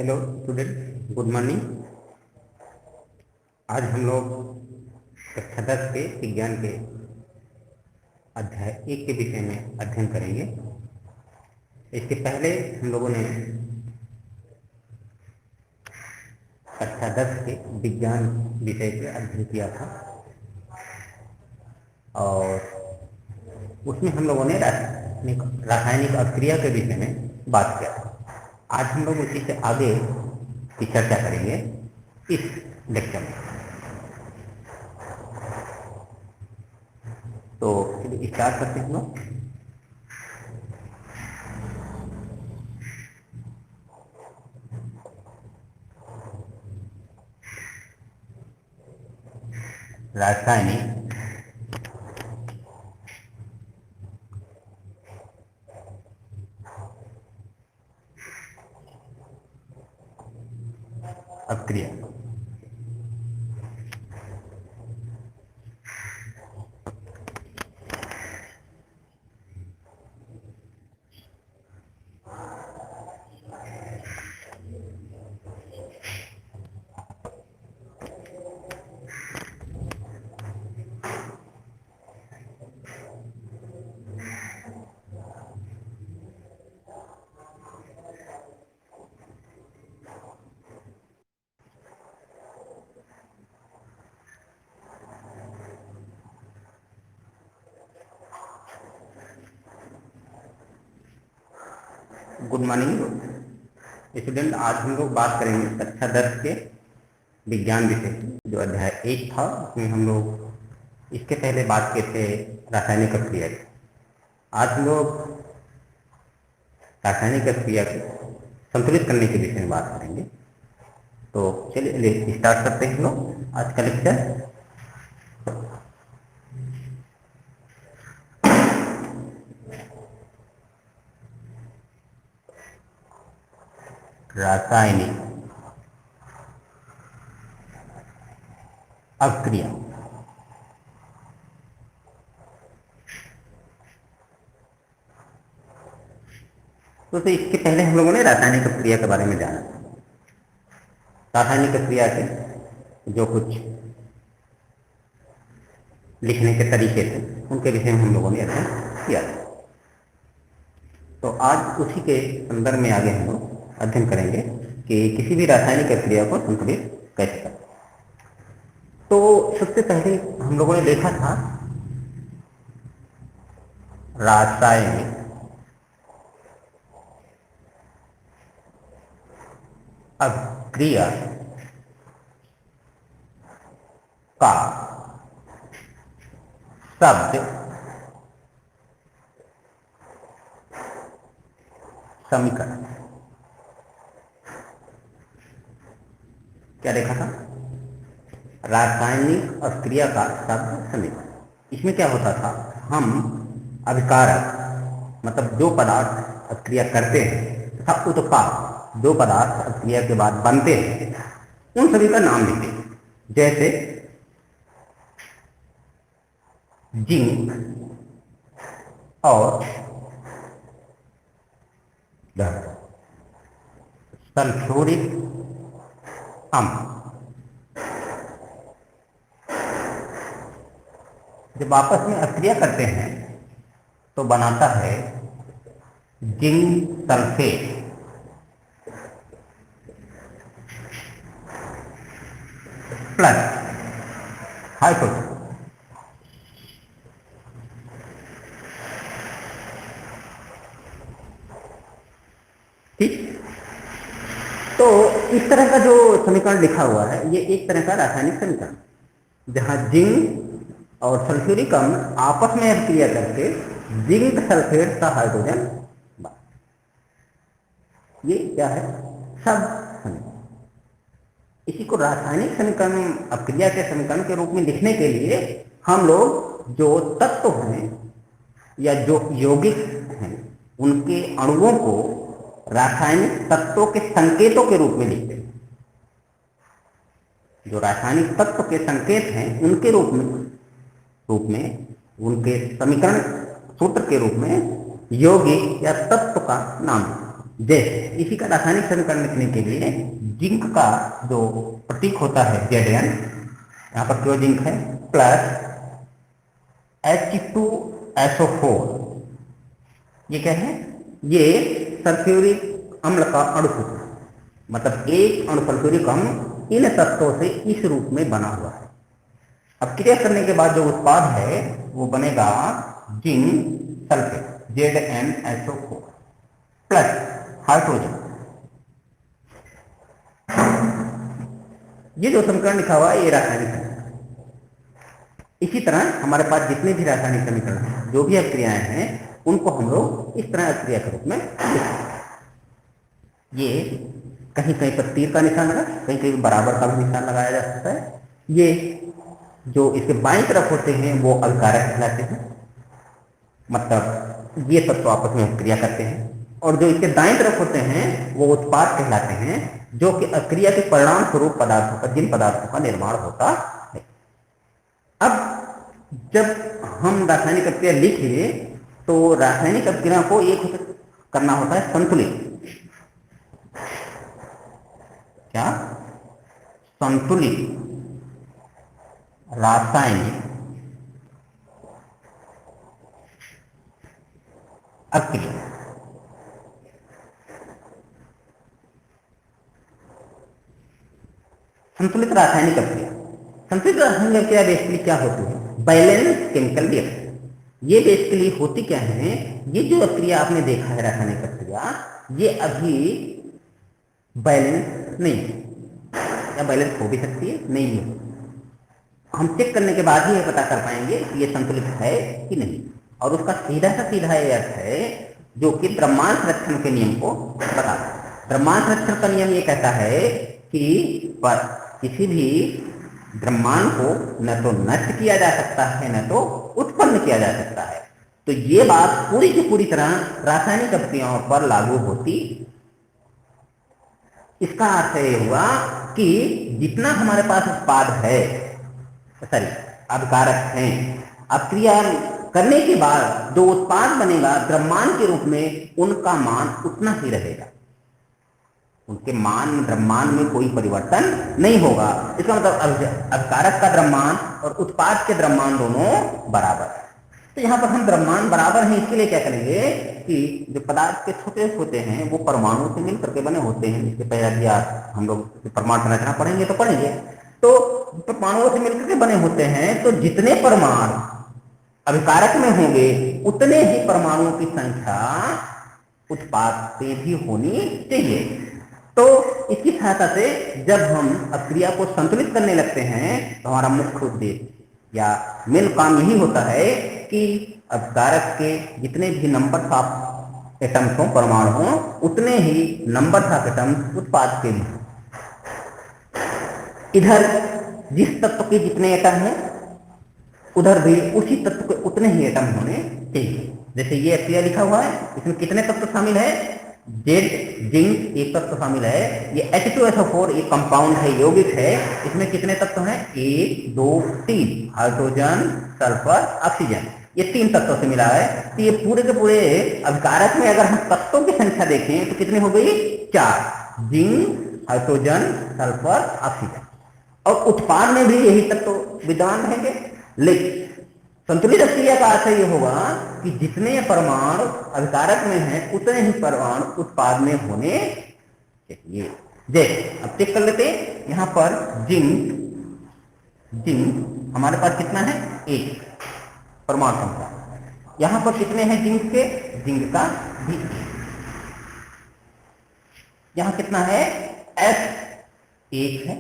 Hello student, good morning. आज हम लोग कक्षा 10 के विज्ञान के अध्याय 1 के विषय में अध्ययन करेंगे। इसके पहले हम लोगों ने कक्षा 10 के विज्ञान विषय पे अध्ययन किया था और उसमें हम लोगों ने रासायनिक अभिक्रिया के विषय में बात किया था। आज हम लोग उसी से आगे की चर्चा करेंगे इस लेक्चर में। तो स्टार्ट करते हैं हम लोग। रासायनिक अभिक्रिया। Good morning student. आज हम लोग बात करेंगे कक्षा 10 के विज्ञान विषय की, जो अध्याय 1 था। उसमें हम लोग इसके पहले बात किए थे रासायनिक अभिक्रिया की। आज हम लोग रासायनिक अभिक्रिया को संतुलित करने के विषय में बात करेंगे। तो चलिए स्टार्ट करते हैं हम लोग आज का लेक्चर। रासायनिक अभिक्रिया। तो इसके पहले हम लोगों ने रासायनिक अभिक्रिया के बारे में जाना। रासायनिक अभिक्रिया के जो कुछ लिखने के तरीके थे उनके विषय में हम लोगों ने अध्ययन किया था। तो आज उसी के संदर्भ में आगे हम लोग अध्ययन करेंगे कि किसी भी रासायनिक अभिक्रिया को संतुलित कैसे करें। तो सबसे पहले हम लोगों ने देखा था रासायनिक अभिक्रिया का शब्द समीकरण। क्या देखा था? रासायनिक अभिक्रिया का शब्द समीकरण। इसमें क्या होता था, हम अभिकारक मतलब जो पदार्थ अभिक्रिया करते हैं तथा उत्पाद जो पदार्थ अभिक्रिया के बाद बनते हैं उन सभी का नाम लिखते हैं। जैसे जिंक और सल्फ्यूरिक अम्ल जब आपस में अभिक्रिया करते हैं तो बनाता है जिंक सल्फेट प्लस हाइड्रोजन। ठीक, तो इस तरह का जो समीकरण लिखा हुआ है ये एक तरह का रासायनिक समीकरण, जहां जिंक और सल्फ्यूरिक अम्ल आपस में अभिक्रिया करके जिंक सल्फेट का हाइड्रोजन बना। ये क्या है? सब समीकरण। इसी को रासायनिक समीकरण अभिक्रिया के समीकरण के रूप में लिखने के लिए हम लोग जो तत्व हैं या जो यौगिक हैं उनके अणुओं को रासायनिक तत्वों के संकेतों के रूप में लिखते हैं। जो रासायनिक तत्व के संकेत हैं उनके रूप में उनके समीकरण सूत्र के रूप में यौगिक या तत्व का नाम जैसे इसी का रासायनिक समीकरण लिखने के लिए जिंक का जो प्रतीक होता है Zn, यहाँ पर क्यों जिंक है, प्लस H2SO4, ये क्या है, ये सल्फ्यूरिक अम्ल का अणु सूत्र, मतलब एक अणु सल्फ्यूरिक अम्ल इन तत्वों से इस रूप में बना हुआ है। अब क्रिया करने के बाद जो उत्पाद है वो बनेगा zinc sulphate ZnSO4 plus hydrogen. ये जो समीकरण लिखा हुआ है ये रासायनिक समीकरण। इसी तरह हमारे पास जितने भी रासायनिक समीकरण हैं, जो भी अक्रियाएं हैं, उनको हम लोग इस तरह अक्रिया के रूप में लिखते हैं। ये कहीं कहीं पर तीर का निशान लगा, कहीं कहीं बराबर का भी निशान लगाया जा सकता है। ये जो इसके बाईं तरफ होते हैं वो अभिकारक कहलाते हैं, मतलब ये तत्व आपस में क्रिया करते हैं, और जो इसके दाएं तरफ होते हैं वो उत्पाद कहलाते हैं, जो कि अक्रिया के परिणाम स्वरूप पदार्थों का, जिन पदार्थों का निर्माण होता है। अब जब हम रासायनिक अक्रिया लिखे तो रासायनिक अक्रिया को एक करना होता है संतुलित। क्या? संतुलित रासायनिक अक्रिया। संतुलित रासायनिक अक्रिया, संतुलित रासायनिक अक्रिया बेसिकली क्या होती है? Balance chemical reaction. ये बेसिकली होती क्या है, ये जो अक्रिया आपने देखा है रासायनिक अक्रिया, ये अभी बैलेंस नहीं है, या बैलेंस हो भी सकती है, नहीं है। हम चेक करने के बाद ही ये पता कर पाएंगे कि ये संतुलित है कि नहीं। और उसका सीधा सा ये अर्थ है जो कि द्रव्यमान संरक्षण के नियम को बताता है। द्रव्यमान संरक्षण का नियम ये कहता है कि किसी भी द्रव्यमान को न तो नष्ट किया जा सकता है, न तो उत्पन्न किया जा सकता है। तो ये बात पूरी की पूरी तरह रासायनिक अक्रियाओं पर लागू होती। इसका अर्थ ये हुआ कि जितना हमारे पास उत्पाद है, सॉरी अभिकारक हैं, अक्रिया करने के बाद जो उत्पाद बनेगा द्रव्यमान के रूप में, उनका मान उतना ही रहेगा, उनके मान द्रव्यमान में कोई परिवर्तन नहीं होगा। इसका मतलब अभिकारक का द्रव्यमान और उत्पाद के द्रव्यमान दोनों बराबर है। तो यहाँ पर हम द्रव्यमान बराबर हैं, इसके लिए क्या करेंगे कि जो पदार्थ के छोटे होते हैं वो परमाणु से मिलकर के बने होते हैं। इसके पहले भी हम लोग परमाणु संरचना पढ़ेंगे तो पढ़ेंगे। तो परमाणुओं से मिलकर के बने होते हैं, तो जितने परमाणु अभिकारक में होंगे उतने ही परमाणुओं की संख्या उत्पाद से भी होनी चाहिए। तो इसकी सहायता से जब हम अक्रिया को संतुलित करने लगते हैं तो हमारा मुख्य उद्देश्य या मेन काम यही होता है कि अभिकारक के जितने भी नंबर ऑफ एटम्स हों, परमाणु हों, उतने ही नंबर ऑफ एटम्स उत्पाद के लिए। इधर जिस तत्व के जितने एटम हैं उधर भी उसी तत्व के उतने ही एटम होने चाहिए। जैसे ये अक्रिया लिखा हुआ है, इसमें कितने तत्व शामिल है? जेड जिंक एक तत्व शामिल है। ये H2SO4 एक कंपाउंड है, यौगिक है। इसमें कितने तत्व हैं? 1 2 3, हाइड्रोजन, सल्फर, ऑक्सीजन, ये 3 तत्वों से मिला है। तो ये पूरे के पूरे अभिकारक में अगर हम तत्वों की संख्या देखें तो कितनी हो गई? 4, जिंक, हाइड्रोजन, सल्फर, ऑक्सीजन। और उत्पाद में भी यही तत्व विद्यमान रहेंगे। लेकिन संतुलित अक्रिया का अर्थ ये होगा कि जितने परमाणु अभिकारक में हैं उतने ही परमाणु उत्पाद में होने चाहिए। जैसे अब चेक कर लेते हैं, यहाँ पर जिंक हमारे पास कितना है? 1 परमाणु संख्या। यहाँ पर कितने हैं जिंक के? जिंक का भी यहाँ कितना है? S 1 है।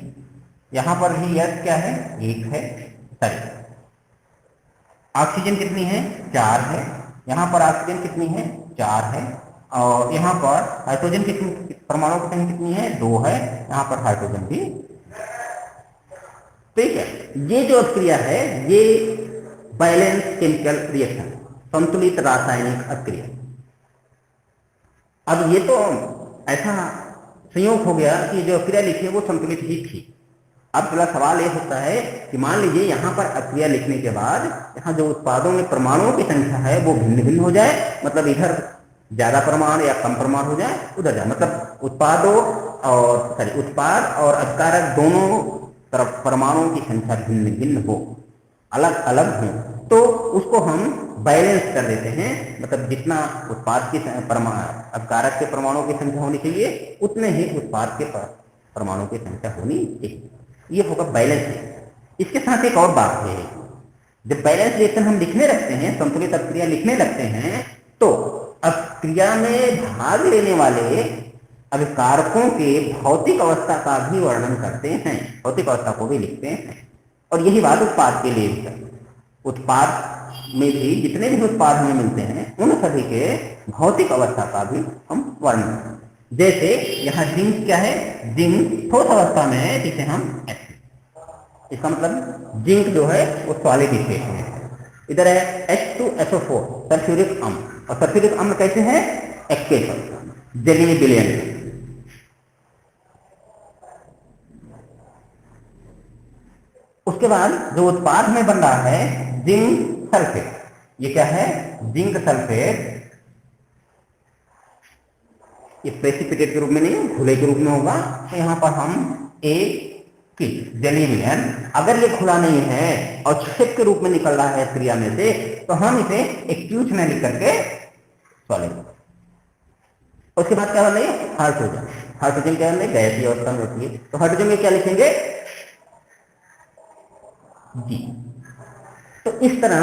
यहाँ पर भी S क्या है? 1 है। सॉरी, ऑक्सीजन कितनी है? 4 है। यहाँ पर ऑक्सीजन कितनी है? 4 है। और यहाँ पर हाइड्रोजन कितनी, परमाणु की संख्या कितनी है? 2 है। यहाँ पर हाइड्रोजन भी। ठीक है, ये जो अक्रिया है ये बैलेंस केमिकल रिएक्शन, संतुलित रासायनिक अक्रिया। अब ये तो ऐसा संयोग हो गया कि जो अक्रिया लिखी है वो संतुलित ही थी। अब अगला सवाल ये होता है कि मान लीजिए यहाँ पर अक्रिया लिखने के बाद यहाँ जो उत्पादों में परमाणुओं की संख्या है वो भिन्न भिन्न हो जाए, मतलब इधर ज्यादा परमाणु या कम परमाणु हो जाए उधर जाए, मतलब उत्पाद और अपकारक दोनों तरफ परमाणुओं की संख्या भिन्न भिन्न हो, अलग अलग हो, तो उसको हम बैलेंस कर देते हैं। मतलब जितना उत्पाद की अपकारक के परमाणुओं की संख्या होनी चाहिए उतने ही उत्पाद के परमाणुओं की संख्या होनी चाहिए, ये होगा बैलेंस रिएक्शन। इसके साथ एक और बात है, जब बैलेंस रिएक्शन हम लिखने लगते हैं, संतुलित अभिक्रिया लिखने लगते हैं, तो अभिक्रिया में भाग लेने वाले अभिकारकों के भौतिक अवस्था का भी वर्णन करते हैं, भौतिक अवस्था को भी लिखते हैं। और यही बात उत्पाद के लिए भी है। उत्पाद में भी जितने भी उत्पाद हमें मिलते हैं उन सभी के भौतिक अवस्था का भी हम वर्णन, जैसे यहाँ जिंक क्या है, जिंक ठोस अवस्था में है जिसे हम एसिड, इसका मतलब जिंक जो है वो सॉलिड स्टेट में है। इधर है H2SO4 सल्फ्यूरिक अम्ल, और सल्फ्यूरिक अम्ल कैसे है, एक्वेस अवस्था में, जलीय विलयन। उसके बाद जो उत्पाद में बन रहा है जिंक सल्फेट, ये क्या है, जिंक सल्फेट, ये प्रेसिपिटेट के रूप में नहीं, घुले के रूप में होगा। तो यहाँ पर हम एक जलीय विलयन, अगर ये खुला नहीं है और छेद के रूप में निकल रहा है क्रिया में से, तो हम इसे एक्यूट में लिख करके सॉलिड। उसके बाद क्या बन रही है, हाइड्रोजन। हाइड्रोजन क्या बन रही है, गैसीय अवस्था में होती है, तो हाइड्रोजन में क्या लिखेंगे, जी। तो इस तरह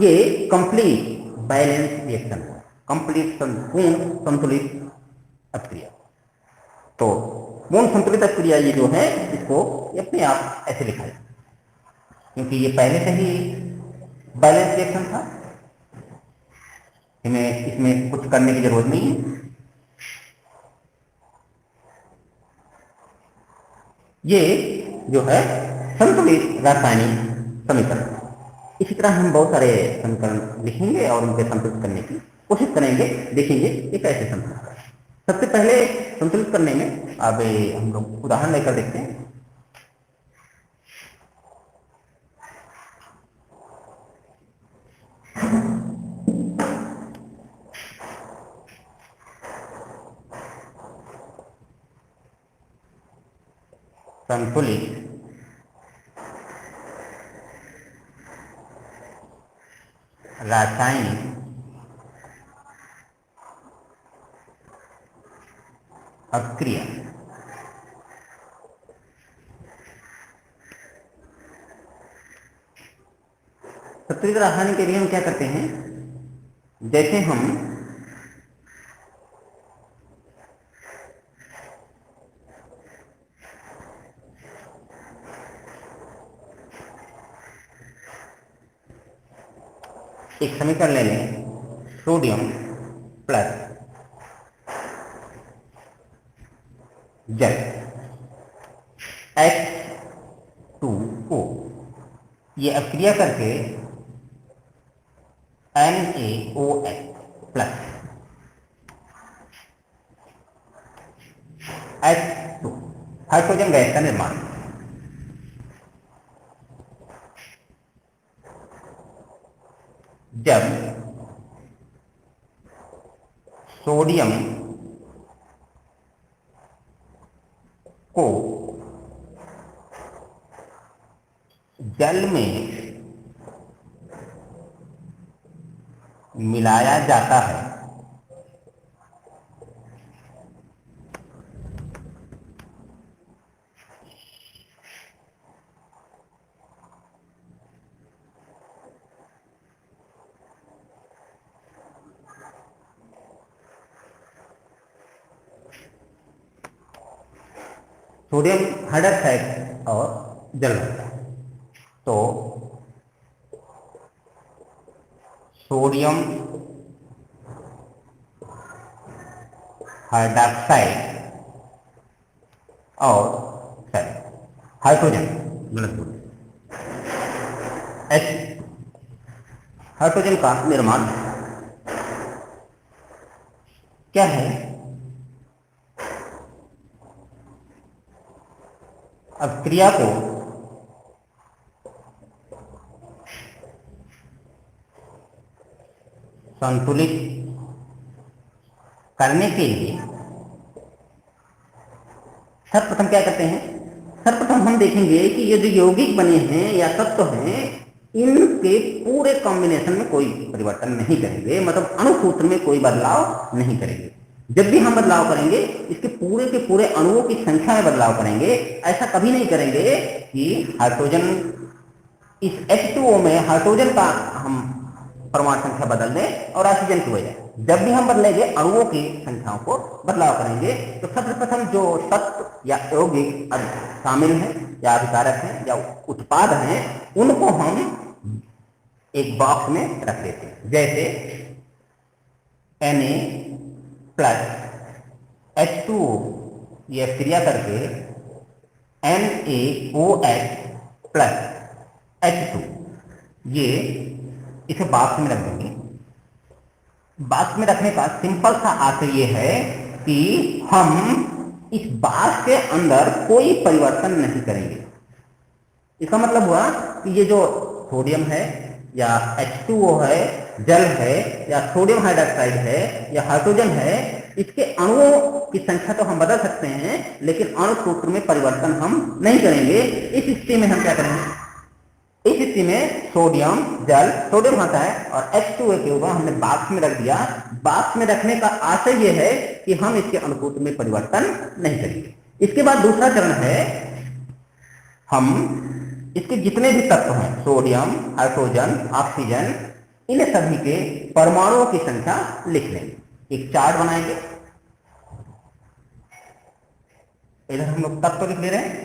ये कंप्लीट बैलेंस रिएक्शन, कंप्लीट पूर्ण संतुलित अभिक्रिया। तो पूर्ण संतुलित अभिक्रिया ये जो है, इसको अपने आप ऐसे लिखा है, क्योंकि ये पहले से ही बैलेंस रिएक्शन था, हमें इसमें कुछ करने की जरूरत नहीं है। ये जो है संतुलित रासायनिक समीकरण। इसी तरह हम बहुत सारे समीकरण लिखेंगे और उनके संतुलित करने की कोशिश करेंगे, देखेंगे ये कैसे संतुलित करें। सबसे पहले संतुलित करने में अब हम लोग उदाहरण लेकर देखते हैं। संतुलित रासायनिक अभिक्रिया। संतुलित रासायनिक के लिए हम क्या करते हैं, जैसे हम एक समीकरण ले लें, सोडियम प्लस जल H2O, ये अभिक्रिया करके NaOH plus H2 hydrogen gas का निर्माण। जब सोडियम को जल में मिलाया जाता है, सोडियम हाइड्रोक्साइड और जल होता है, तो सोडियम हाइड्रोक्साइड और हाइड्रोजन H हाइड्रोजन का निर्माण क्या है, अभिक्रिया को संतुलित करने के लिए सर्वप्रथम क्या करते हैं, सर्वप्रथम हम देखेंगे कि ये जो यौगिक बने हैं या तत्व हैं, इनके पूरे कॉम्बिनेशन में कोई परिवर्तन नहीं करेंगे, मतलब अणुसूत्र में कोई बदलाव नहीं करेंगे। जब भी हम बदलाव करेंगे इसके के पूरे अणुओं की संख्या में बदलाव करेंगे। ऐसा कभी नहीं करेंगे कि हाइड्रोजन, इस H2O में हाइड्रोजन का हम परमाणु संख्या बदल दें और ऑक्सीजन की बजाय। जब भी हम बदलेंगे अणुओं की संख्याओं को बदलाव करेंगे, तो सबसे प्रथम जो तत्व या यौगिक शामिल हैं या अभिकारक हैं या उत्पाद हैं, उनको हम एक बॉक्स में रख देते हैं। जैसे Na प्लस H2O ये क्रिया करके NaOH प्लस H2, ये इसे बॉक्स में रख देंगे। बॉक्स में रखने का सिंपल सा आशय ये है कि हम इस बॉक्स के अंदर कोई परिवर्तन नहीं करेंगे। इसका मतलब हुआ कि ये जो सोडियम है या H2O है, जल है या सोडियम हाइड्रोक्साइड है या हाइड्रोजन है, इसके अणुओं की संख्या तो हम बदल सकते हैं, लेकिन अणु सूत्र में परिवर्तन हम नहीं करेंगे। इस स्थिति में हम क्या करेंगे, इस स्थिति में सोडियम जल, सोडियम आता है और H2O के ऊपर हमने बॉक्स में रख दिया। बॉक्स में रखने का आशय यह है कि हम इसके अणु सूत्र में परिवर्तन नहीं करेंगे। इसके बाद दूसरा चरण है, हम इसके जितने भी तत्व हैं, सोडियम, हाइड्रोजन, ऑक्सीजन, इन सभी के परमाणुओं की संख्या लिख लेंगे। एक चार्ट बनाएंगे, इधर हम लोग तत्व लिख ले रहे हैं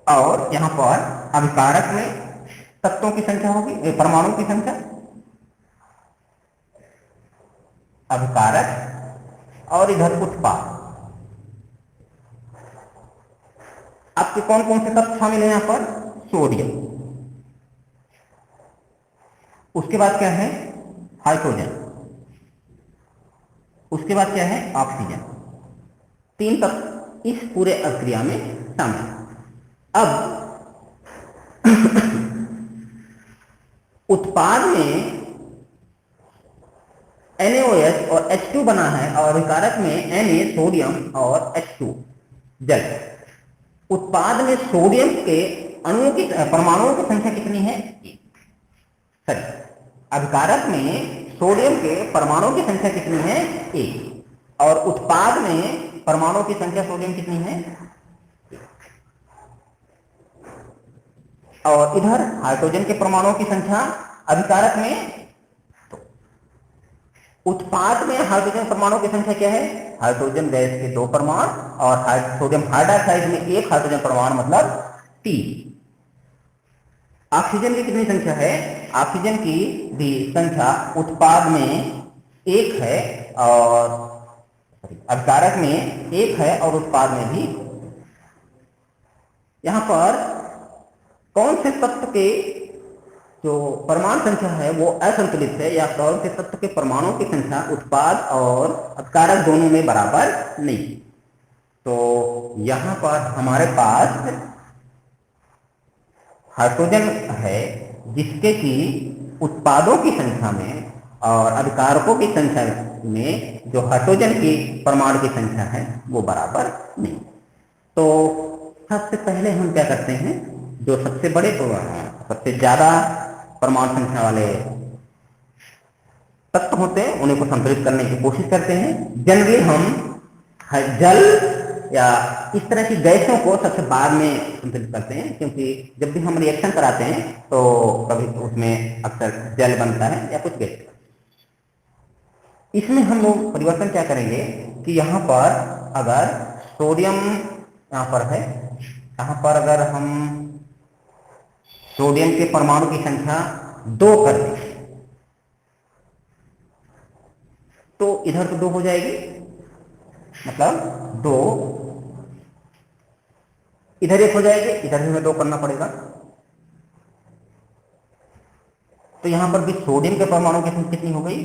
और यहां पर अभिकारक में तत्वों की संख्या होगी, परमाणु की संख्या, अभिकारक और इधर उत्पाद। आपके कौन कौन से तत्व शामिल हैं यहां पर, सोडियम, उसके बाद क्या है हाइड्रोजन, उसके बाद क्या है ऑक्सीजन। 3 तत्व इस पूरे अभिक्रिया में शामिल। अब उत्पाद में NaOH और H2 बना है और अभिकारक में Na सोडियम और H2 जल। उत्पाद में सोडियम के अणुओं की परमाणुओं की संख्या कितनी है, सॉरी, अभिकारक में सोडियम के परमाणुओं की संख्या कितनी है, 1, और उत्पाद में परमाणुओं की संख्या सोडियम कितनी है, और इधर हाइड्रोजन के परमाणुओं की संख्या अभिकारक में, तो उत्पाद में हाइड्रोजन परमाणुओं की संख्या क्या है, हाइड्रोजन गैस के 2 परमाणु और सोडियम हाइड्रोक्साइड में 1 हाइड्रोजन परमाणु, मतलब 3। ऑक्सीजन की कितनी संख्या है, ऑक्सीजन की भी संख्या उत्पाद में 1 है और अभिकारक में 1 है और उत्पाद में भी। यहां पर कौन से तत्व के जो परमाणु संख्या है वो असंतुलित है, या कौन से तत्व के परमाणुओं की संख्या उत्पाद और अभिकारक दोनों में बराबर नहीं। तो यहां पर हमारे पास हाइड्रोजन है जिसके कि उत्पादों की संख्या में और अभिकारकों की संख्या में जो हाइड्रोजन की परमाणु की संख्या है वो बराबर नहीं। तो सबसे पहले हम क्या करते हैं, जो सबसे बड़े सबसे ज्यादा परमाणु संख्या वाले तत्व होते हैं उन्हीं को संतुलित करने की कोशिश करते हैं। जनरली हम जल या इस तरह की गैसों को सबसे बाद में संतुलित करते हैं, क्योंकि जब भी हम रिएक्शन कराते हैं तो कभी उसमें अक्सर जल बनता है या कुछ गैस। इसमें हम लोग परिवर्तन क्या करेंगे कि यहाँ पर अगर सोडियम यहाँ पर है, यहाँ पर अगर हम सोडियम के परमाणु की संख्या 2 कर दें तो इधर तो 2 हो जाएगी, मतलब 2, इधर 1 हो जाएगी, इधर भी हमें 2 करना पड़ेगा। तो यहां पर भी सोडियम के परमाणु की संख्या कितनी हो गई।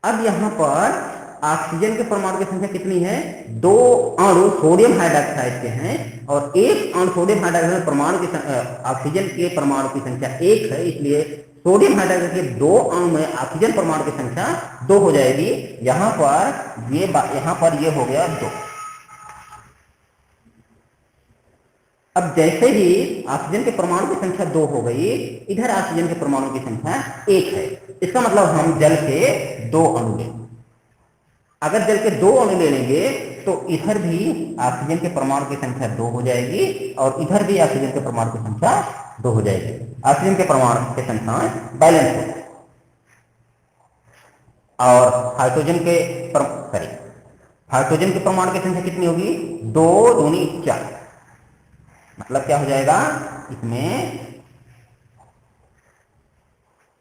अब यहां पर ऑक्सीजन के परमाणु की संख्या कितनी है? 2 अणु सोडियम हाइड्रोक्साइड के हैं और एक अणु सोडियम हाइड्रोक्साइड परमाणु की ऑक्सीजन के परमाणु की संख्या 1 है, इसलिए सोडियम हाइड्रोक्साइड के 2 अणु में ऑक्सीजन परमाणु की संख्या 2 हो जाएगी। यहाँ पर ये हो गया 2। अब जैसे ही ऑक्सीजन के परमाणु की संख्या 2 हो गई, इधर ऑक्सीजन के परमाणु की संख्या 1 है। इसका मतलब हम जल के 2 अणु लेंगे। अगर जल के 2 अणु ले लेंगे तो इधर भी ऑक्सीजन के परमाणु की संख्या 2 हो जाएगी और इधर भी ऑक्सीजन के परमाणु की संख्या 2 हो जाएगी। ऑक्सीजन के परमाणु की संख्या बैलेंस हो और हाइड्रोजन के परमाणु की संख्या कितनी होगी? 2 दूनी 4। मतलब क्या हो जाएगा? इसमें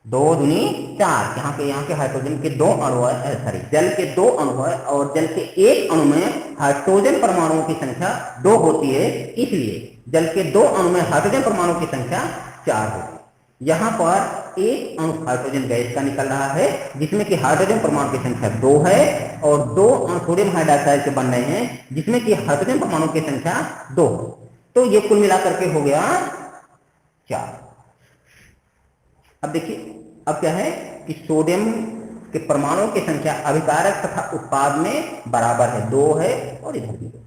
2 दूनी 4। यहाँ के हाइड्रोजन के 2 अणु है, जल के 2 अणु है और जल के एक अणु में हाइड्रोजन परमाणुओं की संख्या 2 होती है, इसलिए जल के 2 अणु में हाइड्रोजन परमाणु की संख्या 4 होती है। यहाँ पर एक अणु हाइड्रोजन गैस का निकल रहा है जिसमें कि हाइड्रोजन परमाणु की संख्या 2 है और 2 अणु सोडियम हाइड्रोक्साइड के बन रहे हैं जिसमें कि हाइड्रोजन परमाणु की संख्या 2 है। तो ये कुल मिलाकर के हो गया 4। अब देखिए, अब क्या है कि सोडियम के परमाणुओं की संख्या अभिकारक तथा उत्पाद में बराबर है, 2 है और इधर भी 2।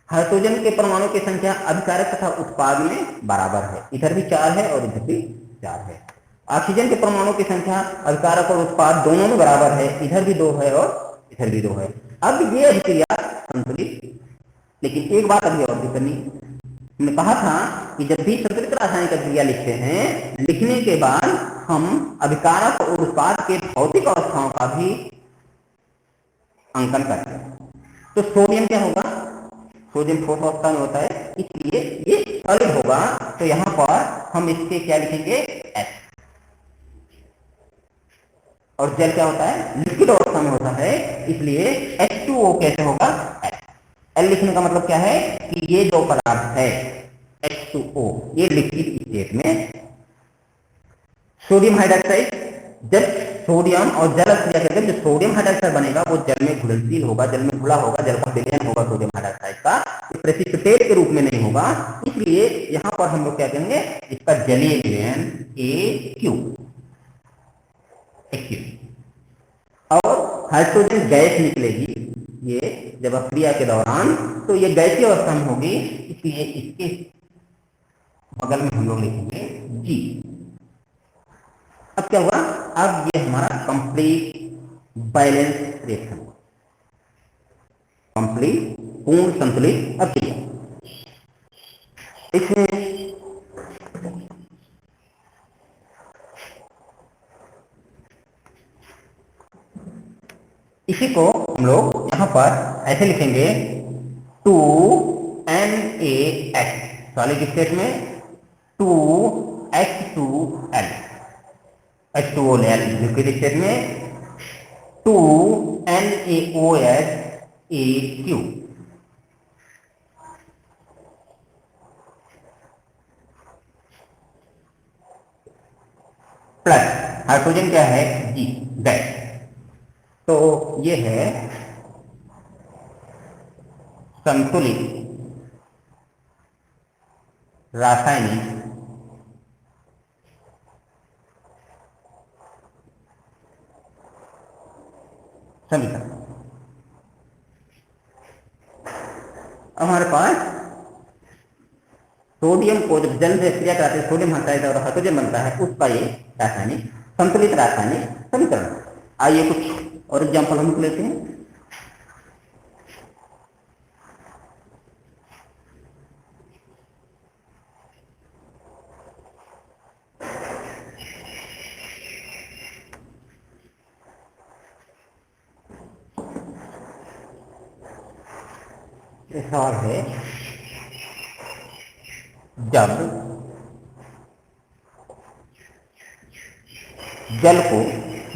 हाइड्रोजन के परमाणु की संख्या अभिकारक तथा उत्पाद में बराबर है, इधर भी 4 है और इधर भी 4 है। ऑक्सीजन के परमाणु की संख्या अभिकारक और उत्पाद दोनों में बराबर है, इधर भी 2 है और इधर भी 2 है। अब ये अभिक्रिया संतुलित, लेकिन एक बात अभी और भी करनी, हमने कहा था कि जब भी संतुलित रासायनिक अभिक्रिया लिखते हैं, लिखने के बाद हम अभिकारक और उत्पाद के भौतिक अवस्थाओं का भी अंकन करते हैं। तो सोडियम क्या होगा? सोडियम ठोस अवस्था में होता है, इसलिए ये सॉलिड होगा। तो यहाँ पर हम इसके क्या लिखेंगे? H। और जल क्या होता है? लिक्विड अवस्था में होता है, इसलिए H2O कैसे होगा? L लिखने का मतलब क्या है कि ये जो पदार्थ है H2O, ये लिक्विड स्टेट में सोडियम हाइड्रोक्साइड, जब सोडियम और जल क्रिया करके जो सोडियम हाइड्रोक्साइड बनेगा वो जल में घुलनशील होगा, जल में घुला होगा, जल का विलयन होगा सोडियम हाइड्रोक्साइड का, प्रेसिपिटेट के रूप में नहीं होगा। इसलिए यहाँ पर हम लोग क्या करेंगे? इसका जलीय विलयन AQ। और हाइड्रोजन गैस निकलेगी ये जब क्रिया के दौरान, तो ये गैसीय अवस्था में होगी, इसलिए इसके बगल में हम लोग लिखेंगे G। अब क्या हुआ? अब ये हमारा कंप्लीट बैलेंस रिएक्शन, कंप्लीट पूर्ण संतुलित अभिक्रिया। इसमें इसी को हम लोग यहां पर ऐसे लिखेंगे 2NaH सॉलिड स्टेट में, 2H2L H2O लिक्विड स्टेट में, 2NaOH AQ। प्लस हाइड्रोजन क्या है? G gas. तो ये है संतुलित रासायनिक समीकरण। हमारे पास सोडियम को जब जल से क्रिया कराते हैं, सोडियम हाइड्राइड और हाइड्रोजन बनता है, उसका ये रासायनिक संतुलित रासायनिक समीकरण। आइए कुछ और एग्जाम्पल हम लेते हैं। सवाल है, जब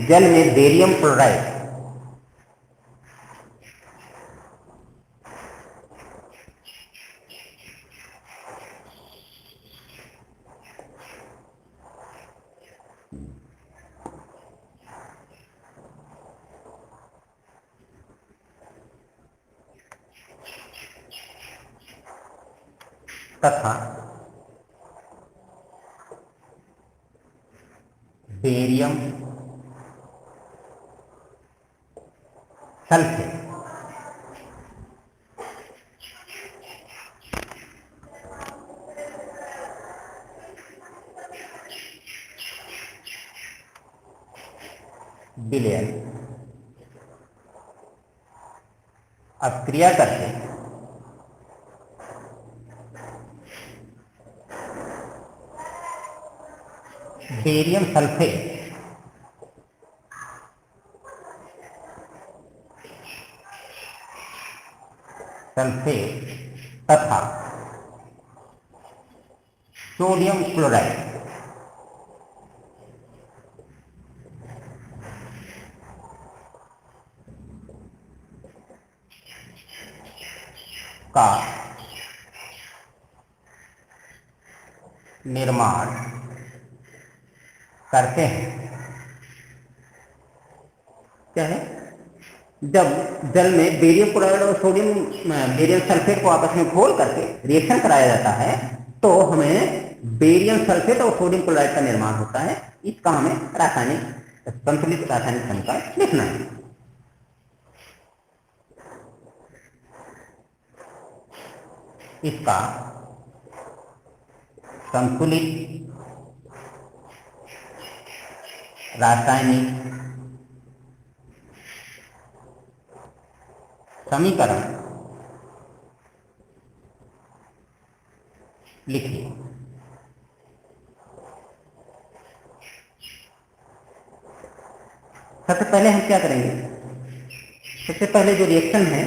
जल में बेरियम क्लोराइड तथा बेरियम सल्फेट विलयन अपक्रिया करके बेरियम सल्फेट तथा सोडियम क्लोराइड का निर्माण करते हैं। क्या है? जब जल में बेरियम क्लोराइड और बेरियम सल्फेट को आपस में घोल करके रिएक्शन कराया जाता है तो हमें बेरियम सल्फेट और सोडियम क्लोराइड का निर्माण होता है। इसका हमें रासायनिक संतुलित रासायनिक समीकरण लिखना है। इसका संतुलित रासायनिक समीकरण लिखिए। सबसे पहले हम क्या करेंगे? सबसे पहले जो रिएक्शन है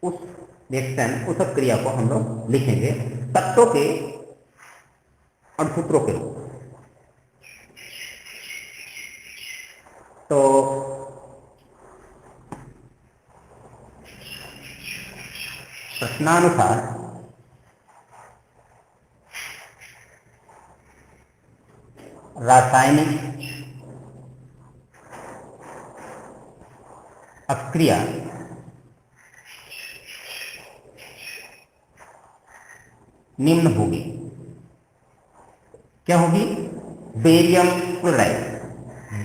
उस उस क्रिया को हम लोग लिखेंगे तत्वों के अणुसूत्रों के रूप। तो प्रश्नानुसार रासायनिक अपक्रिया निम्न होगी। क्या होगी? बेरियम क्लोराइड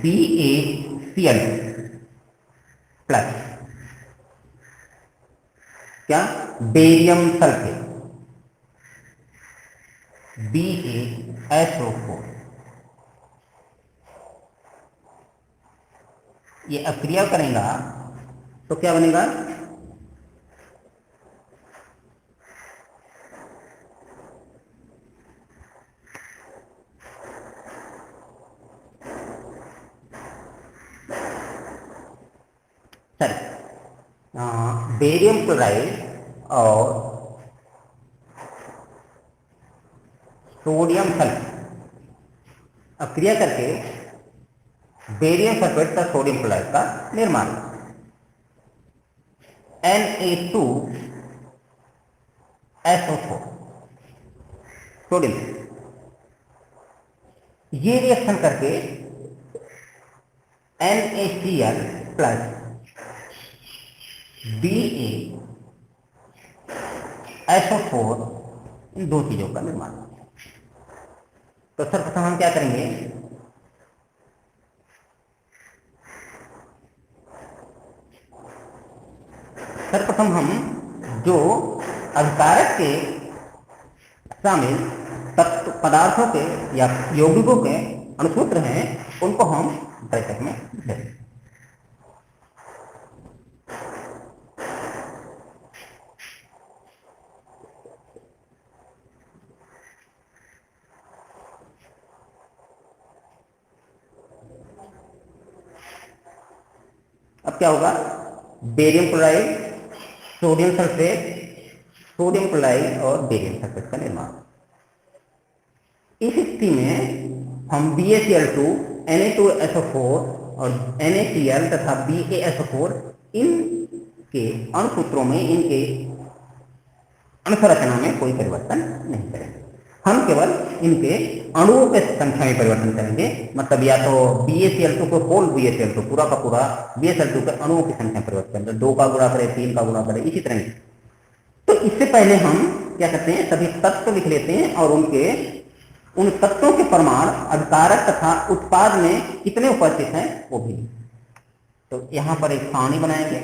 BaCl प्लस क्या? Barium sulphate BaSO4। ये अपक्रिया करेगा तो क्या बनेगा? बेरियम क्लोराइड और सोडियम सल्फेट अपक्रिया करके बेरियम सल्फेट का सोडियम क्लोराइड का निर्माण Na2SO4 सोडियम। ये रिएक्शन करके NaCl प्लस BaSO4 इन दो चीजों का निर्माण। तो सर्वप्रथम हम क्या करेंगे? सर्वप्रथम हम जो अभिकारक के शामिल तत्व पदार्थों के या यौगिकों के अणुसूत्र हैं उनको हम ब्रैकेट में लिखेंगे। अब क्या होगा? Barium chloride, sodium sulphate, sodium chloride और बेरियम सल्फेट का निर्माण। इस स्थिति में हम BaCl2, Na2SO4 और NaCl तथा BaSO4 इनके अणुसूत्रों में, इनके अणुसंरचना में कोई परिवर्तन नहीं करेंगे। हम केवल इनके अणुओं के संख्या में परिवर्तन करेंगे। मतलब या तो BaCl2 को होल BaCl2 पूरा का पूरा BaCl2 के अणुओं की संख्या में परिवर्तन करें, 2 का गुणा करें, 3 का गुणा करें, इसी तरह। तो इससे पहले हम क्या करते हैं, सभी तत्व लिख लेते हैं और उन तत्वों के प्रमाण अभिकारक तथा उत्पाद में कितने उपस्थित हैं वो भी। तो यहां पर एक सारणी बनाएंगे,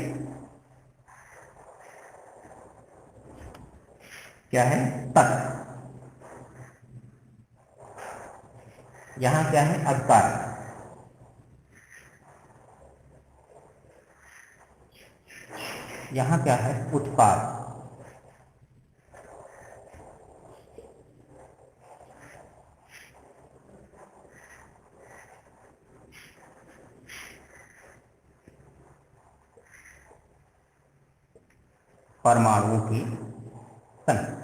क्या है, तत्व, यहां क्या है, अभिकारक, यहां क्या है, उत्पाद, परमाणुओं की संख्या।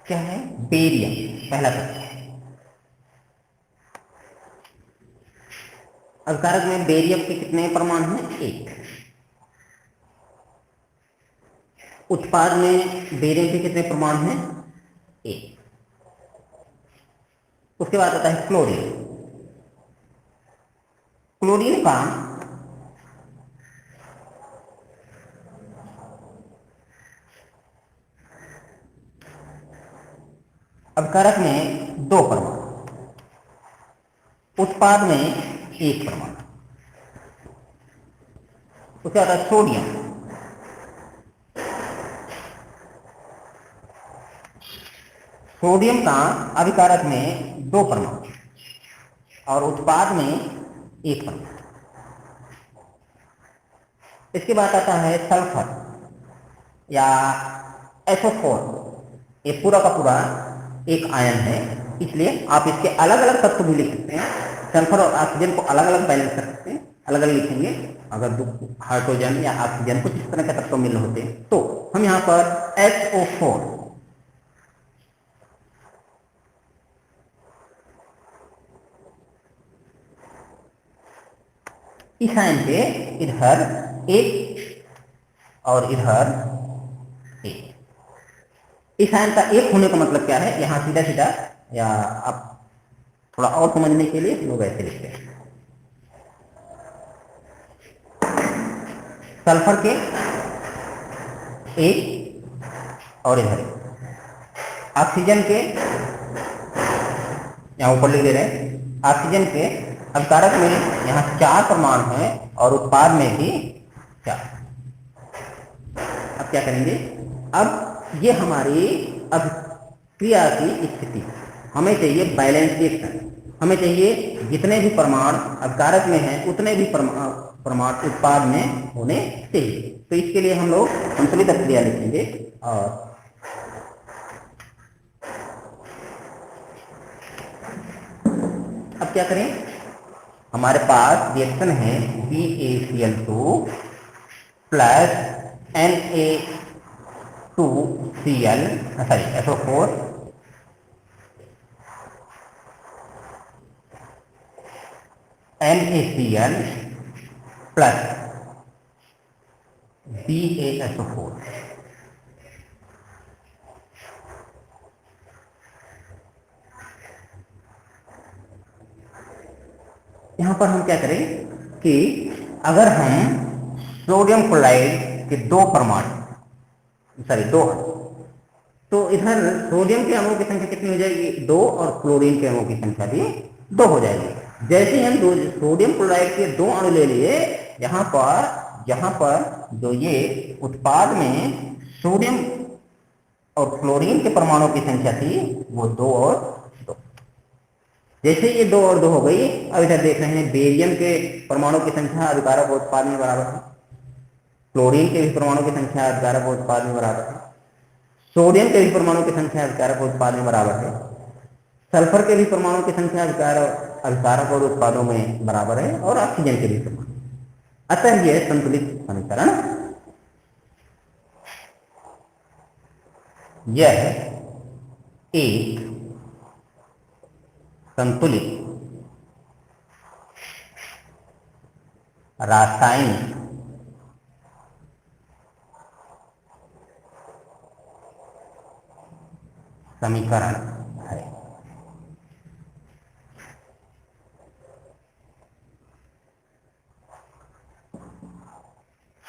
क्या है, बेरियम पहला तत्व। अभिकारक में बेरियम के कितने परमाणु हैं, एक। उत्पाद में बेरियम के कितने परमाणु हैं, एक। उसके बाद आता है क्लोरीन। क्लोरीन का अभिकारक में दो परमाणु, उत्पाद में एक परमाणु। उसके बाद आता है सोडियम। सोडियम का अभिकारक में दो परमाणु और उत्पाद में एक परमाणु। इसके बाद आता है सल्फर या SO4। ये पूरा का पूरा एक आयन है, इसलिए आप इसके अलग अलग तत्व भी लिख सकते हैं। सल्फर और ऑक्सीजन को अलग अलग बैलेंस कर सकते हैं, अलग अलग लिखेंगे। अगर हाइड्रोजन या ऑक्सीजन कुछ इस तरह के तत्व मिल होते हैं तो हम यहाँ पर SO4, इस आयन पे इधर एक और इधर एक। इस आयन का एक होने का मतलब क्या है, यहां सीधा सीधा, या आप थोड़ा और समझने के लिए लोग ऐसे लिखते हैं, सल्फर के एक और इधर एक, ऑक्सीजन के, यहाँ ऊपर लिख दे रहे हैं, ऑक्सीजन के अभिकारक में यहाँ 4 परमाणु हैं और उत्पाद में भी 4। अब क्या करेंगे, अब ये हमारी अभिक्रिया की स्थिति, हमें चाहिए बैलेंस रिएक्शन, हमें चाहिए जितने भी परमाणु अभिकारक में हैं उतने भी परमाणु उत्पाद में होने चाहिए। तो इसके लिए हम लोग संतुलित अभिक्रिया लिखेंगे। और अब क्या करें, हमारे पास रिएक्शन है BaCl2 plus Na2Cl, sorry SO4 NaCl plus BaSO4। यहां पर हम क्या करें कि अगर हम सोडियम क्लोराइड के दो परमाणु, सॉरी दो, तो इधर सोडियम के अणुओं की संख्या कितनी हो जाएगी, 2, और क्लोरीन के अणुओं की संख्या भी 2 हो जाएगी। जैसे ही हम सोडियम क्लोराइड के 2 अणु ले लिए, यहाँ पर जो ये उत्पाद में सोडियम और क्लोरीन के परमाणुओं की संख्या थी वो 2 और 2। जैसे ये 2 और 2 हो गई, अब इधर देख रहे हैं बेरियम के परमाणु की संख्या अभिकारक और उत्पाद में बराबर है, क्लोरीन के भी परमाणु की संख्या अभिकारक और उत्पाद में बराबर है, सोडियम के भी परमाणु की संख्या अभिकारक और उत्पाद में बराबर है, सल्फर के भी परमाणु की संख्या अभिकारक और उत्पादों में बराबर है, और ऑक्सीजन के भी परमाणु। अतः यह संतुलित समीकरण, यह एक संतुलित रासायनिक समीकरण है।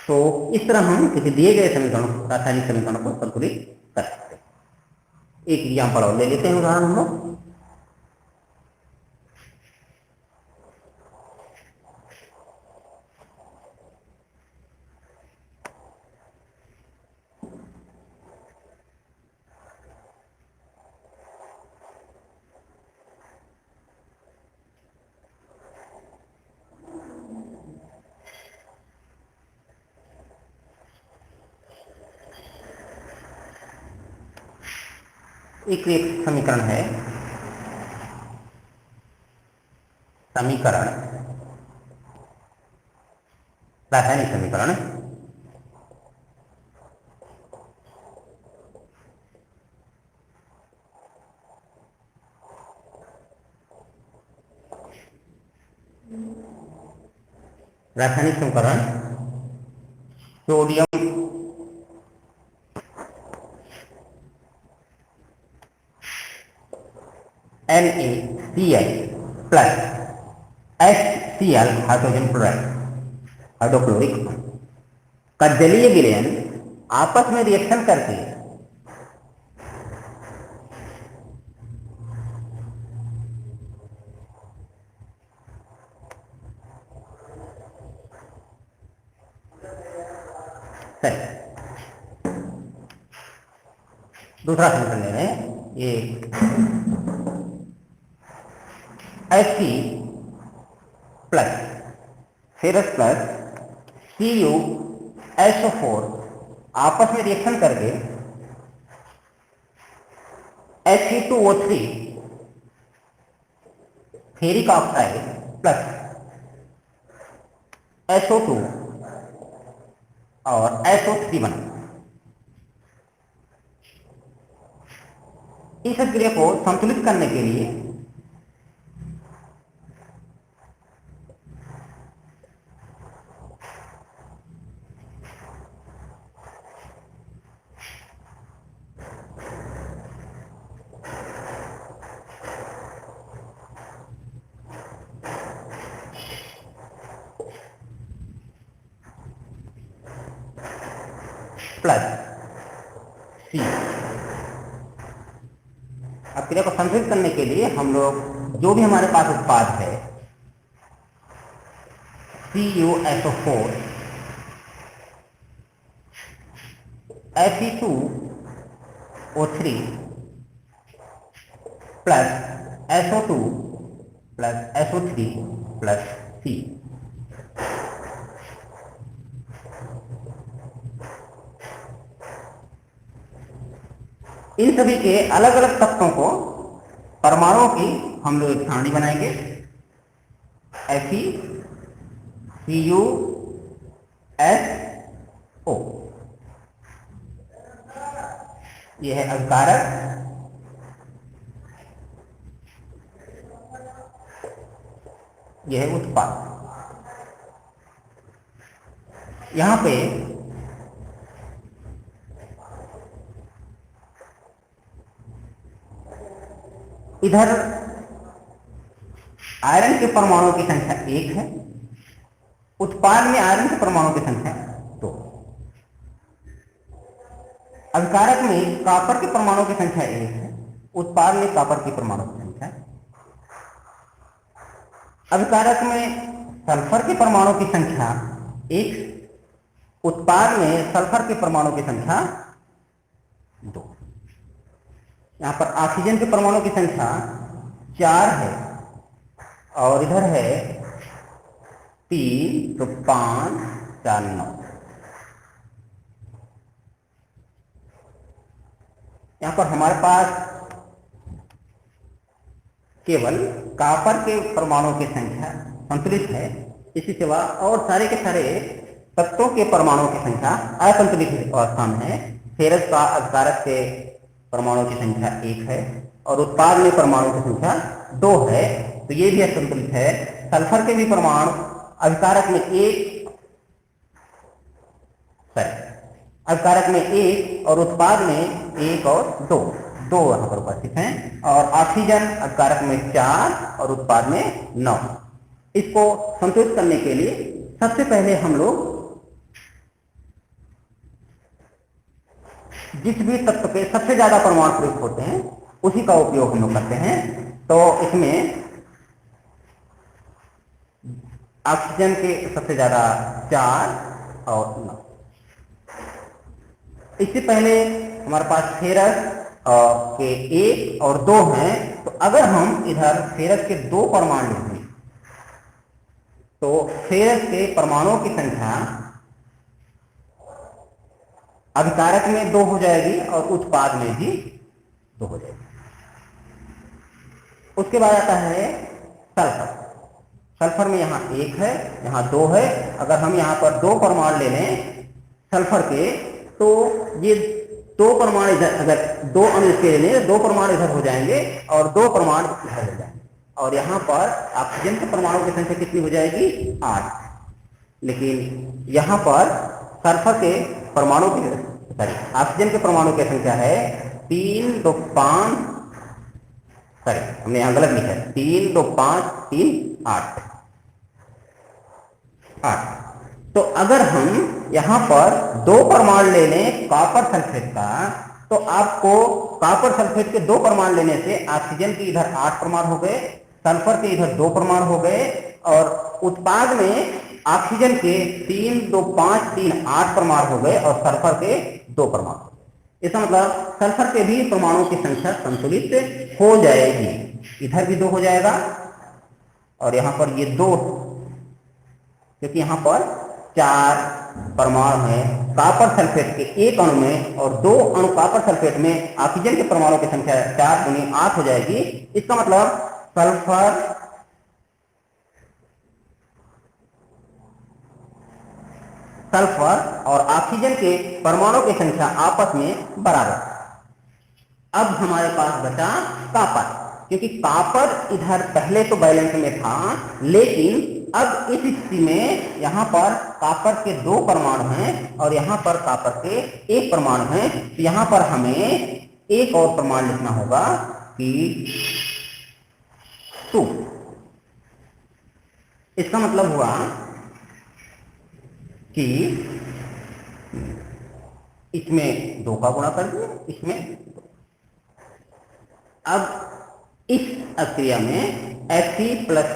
तो इस तरह हम किसी दिए गए समीकरण रासायनिक समीकरण को संतुलित कर सकते हैं। एक एग्जाम्पल और ले लेते हैं, उदाहरण हम लोग। एक समीकरण है, समीकरण रासायनिक समीकरण रासायनिक समीकरण sodium NaCl plus HCl hydrogen chloride hydrochloric का जलीय विलयन आपस में रिएक्शन करके दूसरा समीकरण ले रहे हैं, ये Ag plus ferrous plus CuSO4 आपस में रिएक्शन करके He2O3 ferric oxide plus SO2 और SO3 बना। इस क्रिया को संतुलित करने के लिए प्लस C, अब क्रिया को संतुलित करने के लिए हम लोग जो भी हमारे पास उत्पाद है CuSO4 Fe2O3 plus SO2 plus SO3 plus C, इन सभी के अलग अलग तत्वों को परमाणुओं की हम लोग एक सारणी बनाएंगे। FeCuSO, यह है अभिकारक, यह है उत्पाद। यहां पे इधर आयरन के परमाणुओं की संख्या 1 है, उत्पाद में आयरन के परमाणुओं की संख्या 2, अभिकारक में कॉपर के परमाणुओं की संख्या 1 है, उत्पाद में कॉपर के परमाणु की संख्या, अभिकारक में सल्फर के परमाणु की संख्या 1, उत्पाद में सल्फर के परमाणु की संख्या 2। यहां पर ऑक्सीजन के परमाणु की संख्या 4 है और इधर है 3, तो 5, 4, 9। यहां पर हमारे पास केवल कॉपर के परमाणुओं की संख्या संतुलित है, इसी सिवा और सारे के सारे तत्वों के परमाणुओं की संख्या असंतुलित अवस्था में है। फेरस का अभिकारक के परमाणुओं की संख्या 1 है और उत्पाद में परमाणुओं की संख्या 2 है, तो ये भी असंतुलित है। सल्फर के भी परमाणु अभिकारक में 1 और उत्पाद में 1 और 2 यहाँ पर उपस्थित हैं, और ऑक्सीजन अभिकारक में 4 और उत्पाद में 9। इसको संतुलित करने के लिए सबसे पहले हम लोग जिस भी तत्व के सबसे ज्यादा परमाणु प्रयुक्त होते हैं उसी का उपयोग हम लोग करते हैं। तो इसमें ऑक्सीजन के सबसे ज्यादा 4 और 9। इससे पहले हमारे पास फेरस के 1 और 2 हैं। तो अगर हम इधर फेरस के 2 परमाणु लिखें तो फेरस के परमाणुओं की संख्या अभिकारक में 2 हो जाएगी और उत्पाद में भी 2 हो जाएगी। उसके बाद आता है सल्फर। सल्फर में यहाँ 1 है, यहाँ 2 है। अगर हम यहाँ पर 2 परमाणु ले लें सल्फर के तो ये 2 परमाणु इधर, अगर 2 अणु इसके ले लें 2 परमाणु इधर हो जाएंगे और 2 परमाणु इधर हो जाएंगे और यहाँ पर ऑक्सीजन के परमाणु की संख्या कितनी हो जाएगी 8। लेकिन यहाँ पर सल्फर के परमाणु की ऑक्सीजन के परमाणु की संख्या है 3 2 5, सॉरी हमने यहाँ गलत लिखा है 3 2 5 3 8। तो अगर हम यहाँ पर 2 परमाणु ले लें कॉपर सल्फेट का तो आपको कॉपर सल्फेट के 2 परमाणु लेने से ऑक्सीजन के इधर 8 परमाणु हो गए, सल्फर के इधर 2 परमाणु हो गए और उत्पाद में ऑक्सीजन के 3 2 5 3 8 परमाणु हो गए और सल्फर के 2 परमाणु हो गए। इसका मतलब सल्फर के भी परमाणुओं की संख्या संतुलित हो जाएगी। इधर भी 2 हो जाएगा और यहाँ पर ये 2, क्योंकि यहाँ पर 4 परमाणु है कॉपर सल्फेट के 1 अणु में और 2 अणु कॉपर सल्फेट में ऑक्सीजन के परमाणु की संख्या 4 गुनी 8 हो जाएगी। इसका मतलब सल्फर और ऑक्सीजन के परमाणु की संख्या आपस में बराबर। अब हमारे पास बचा कॉपर, क्योंकि कॉपर इधर पहले तो बैलेंस में था लेकिन अब इस स्थिति में यहाँ पर कॉपर के 2 परमाणु हैं और यहाँ पर कॉपर के 1 परमाणु हैं। तो यहाँ पर हमें एक और परमाणु लिखना होगा कि 2। इसका मतलब हुआ कि इसमें 2 का गुणा कर दिए, इसमें। अब इस अक्रिया में Fe plus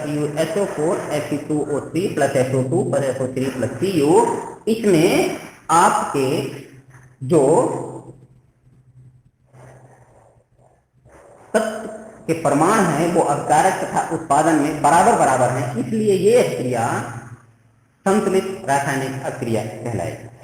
SO4 Fe2O3 plus SO2 पर SO3 प्लस Cu, इसमें आपके जो तत्व के परमाणु हैं वो अभिकारक तथा उत्पादन में बराबर बराबर हैं, इसलिए ये अक्रिया संतुलित रासायनिक अक्रिया कहलाएगी।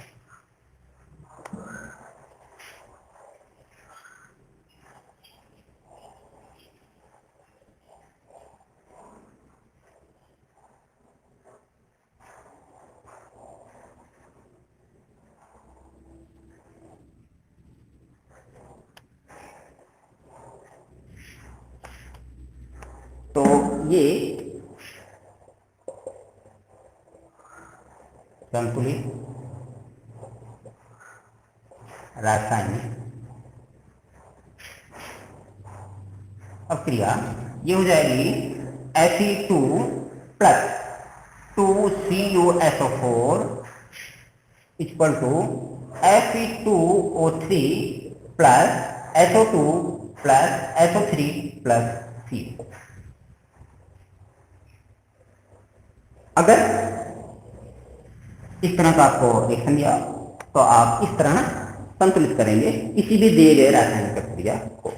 तो ये संतुलित रासायनिक अक्रिया ये हो जाएगी Fe2 plus 2CuSO4 equal to Fe2O3 plus SO2 plus SO3 plus C। अगर इस तरह का आपको रिएक्शन दिया तो आप इस तरह संतुलित करेंगे किसी भी दिए गए रासायनिक प्रक्रिया को।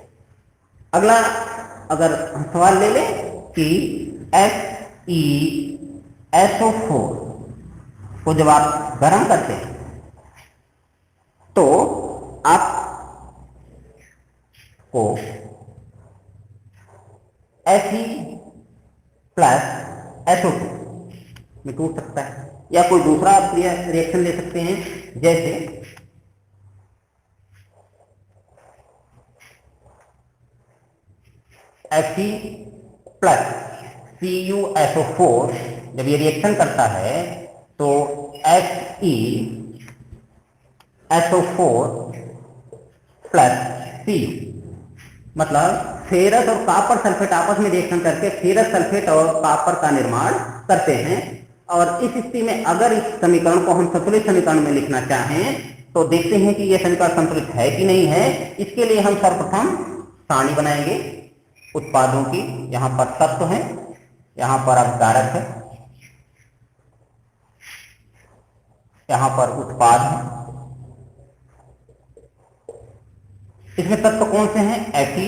अगला अगर हम सवाल ले लें कि FeSO4 को जब आप गर्म करते हैं तो आपको Fe प्लस SO2 में टूट सकता है या कोई दूसरा आप रिएक्शन ले सकते हैं, जैसे Fe प्लस CuSO4 जब ये रिएक्शन करता है तो FeSO4 प्लस Cu, मतलब फेरस और कॉपर सल्फेट आपस में रिएक्शन करके फेरस सल्फेट और कॉपर का निर्माण करते हैं। और इस स्थिति में अगर इस समीकरण को हम संतुलित समीकरण में लिखना चाहें तो देखते हैं कि यह समीकरण संतुलित है कि नहीं है। इसके लिए हम सर्वप्रथम सारणी बनाएंगे उत्पादों की। यहां पर तत्व है, यहां पर अवकारक है, यहां पर उत्पाद है। इसमें तत्व कौन से हैं? Fe,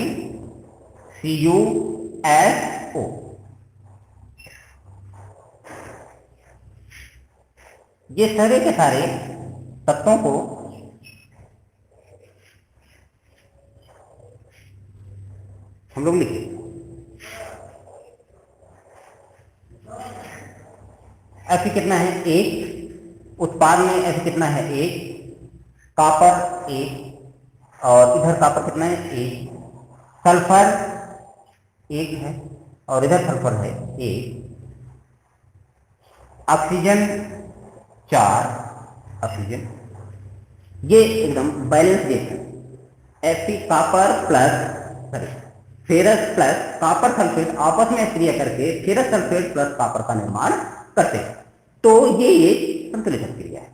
Cu, SO। ये सारे के सारे तत्वों को हम लोग लिखे। Fe कितना है? 1। उत्पाद में Fe कितना है? 1। कॉपर 1 और इधर कॉपर कितना है? 1। सल्फर 1 है और इधर सल्फर है 1। Oxygen 4 oxygen. ये एकदम balance reaction. Fe copper plus ferrous plus copper sulphate आपस में क्रिया करके फेरस सल्फेट प्लस कॉपर का निर्माण करते हैं। तो ये एक संतुलित क्रिया है।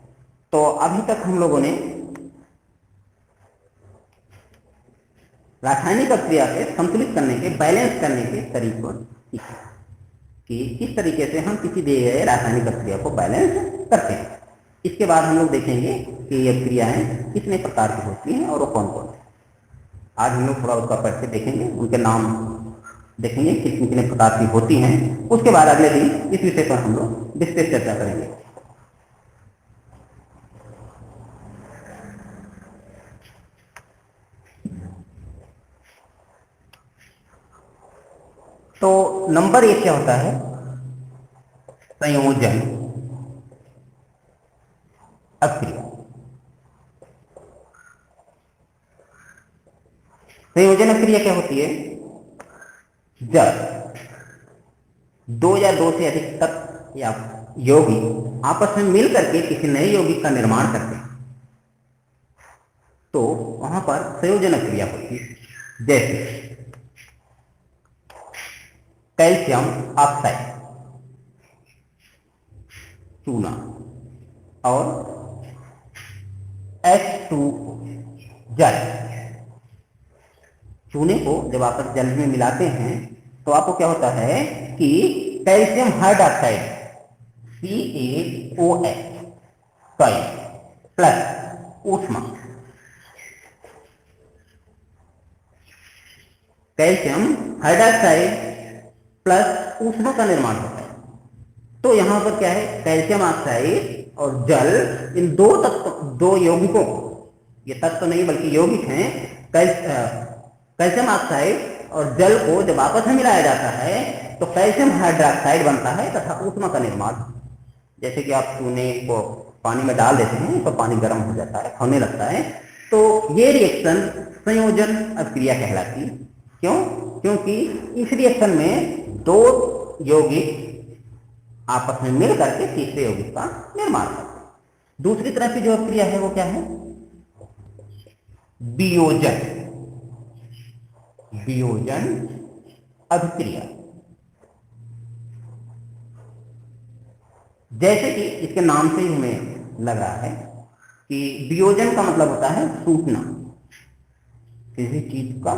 तो अभी तक हम लोगों ने रासायनिक क्रिया के संतुलित करने के, बैलेंस करने के तरीकों सीखे कि किस तरीके से हम किसी दिए गए रासायनिक क्रिया को बैलेंस करते हैं। इसके बाद हम लोग देखेंगे कि ये क्रियाएं कितने प्रकार की होती हैं और वो कौन कौन है। आज हम लोग थोड़ा उसका पढ़ के देखेंगे, उनके नाम देखेंगे कितने कितने प्रकार की होती हैं। उसके बाद अगले दिन इस विषय पर हम लोग विस्तृत चर्चा करेंगे। तो नंबर 1 क्या होता है? संयोजन अक्रिया। संयोजन क्रिया क्या होती है? जब 2 या 2 से अधिक तत्व या यौगिक आपस में मिल करके किसी नए यौगिक का निर्माण करते हैं तो वहां पर संयोजन क्रिया होती है। जैसे कैल्शियम ऑक्साइड चूना और H2O जल। चूने को जब आप जल में मिलाते हैं तो आपको क्या होता है कि कैल्शियम हाइड्रॉक्साइड CaOH प्लस ऊष्मा, कैल्शियम हाइड्रॉक्साइड प्लस ऊष्मा का निर्माण होता है। तो यहां पर क्या है? कैल्शियम ऑक्साइड और जल, इन दो तत्व, दो यौगिकों को, ये तत्व नहीं बल्कि यौगिक हैं, कैल्शियम ऑक्साइड और जल को जब आपस में मिलाया जाता है तो कैल्शियम हाइड्रॉक्साइड बनता है तथा ऊष्मा का निर्माण। जैसे कि आप चूने को पानी में डाल देते हैं तो पानी गर्म हो जाता है, होने लगता है। तो ये रिएक्शन संयोजन अभिक्रिया कहलाती है। क्यों? क्योंकि इस रिएक्शन में दो यौगिक आपस में मिल करके तीसरे यौगिक का निर्माण करते हैं। दूसरी तरह की जो अभिक्रिया है वो क्या है? वियोजन। वियोजन अभिक्रिया। जैसे कि इसके नाम से ही हमें लग रहा है कि वियोजन का मतलब होता है टूटना, किसी चीज का